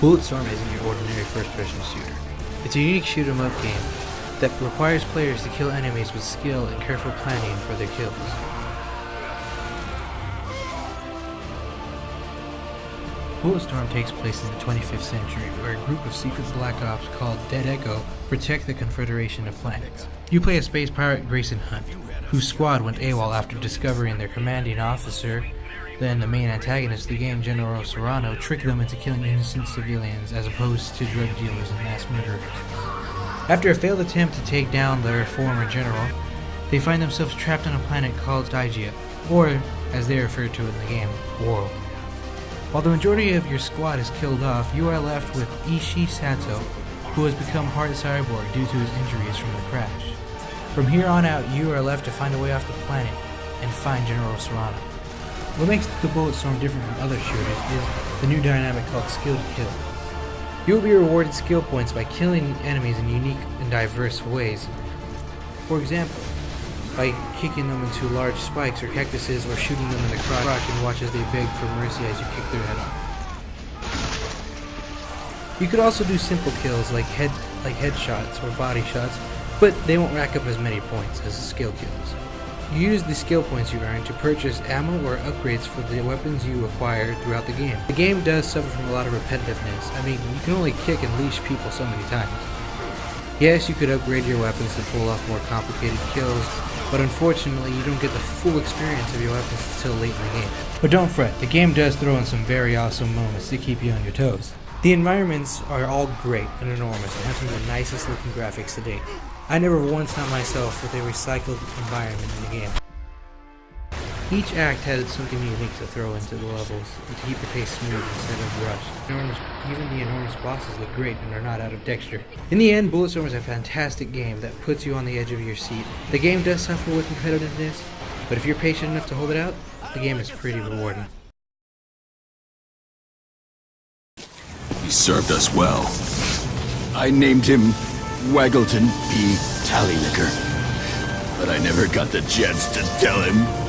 Bulletstorm isn't your ordinary first-person shooter. It's a unique shoot-'em-up game that requires players to kill enemies with skill and careful planning for their kills. Bulletstorm takes place in the 25th century, where a group of secret black ops called Dead Echo protect the Confederation of Planets. You play a space pirate, Grayson Hunt, whose squad went AWOL after discovering their commanding officer, then the main antagonist of the game, General Serrano, tricked them into killing innocent civilians as opposed to drug dealers and mass murderers. After a failed attempt to take down their former general, they find themselves trapped on a planet called Stygia, or, as they refer to it in the game, World. While the majority of your squad is killed off, you are left with Ishii Sato, who has become part cyborg due to his injuries from the crash. From here on out, you are left to find a way off the planet and find General Serrano. What makes the Bulletstorm different from other shooters is the new dynamic called Skill to Kill. You will be rewarded skill points by killing enemies in unique and diverse ways. For example, by kicking them into large spikes or cactuses, or shooting them in the crotch and watch as they beg for mercy as you kick their head off. You could also do simple kills like headshots or body shots, but they won't rack up as many points as the skill kills. You use the skill points you earn to purchase ammo or upgrades for the weapons you acquire throughout the game. The game does suffer from a lot of repetitiveness. I mean, you can only kick and leash people so many times. Yes, you could upgrade your weapons to pull off more complicated kills, but unfortunately you don't get the full experience of your weapons until late in the game. But don't fret, the game does throw in some very awesome moments to keep you on your toes. The environments are all great and enormous and have some of the nicest looking graphics to date. I never once found myself with a recycled environment in the game. Each act had something unique to throw into the levels to keep the pace smooth instead of rushed. Even the enormous bosses look great and are not out of texture. In the end, Bulletstorm is a fantastic game that puts you on the edge of your seat. The game does suffer with competitiveness, but if you're patient enough to hold it out, the game is pretty rewarding. He served us well. I named him Waggleton P. Tallylicker, but I never got the chance to tell him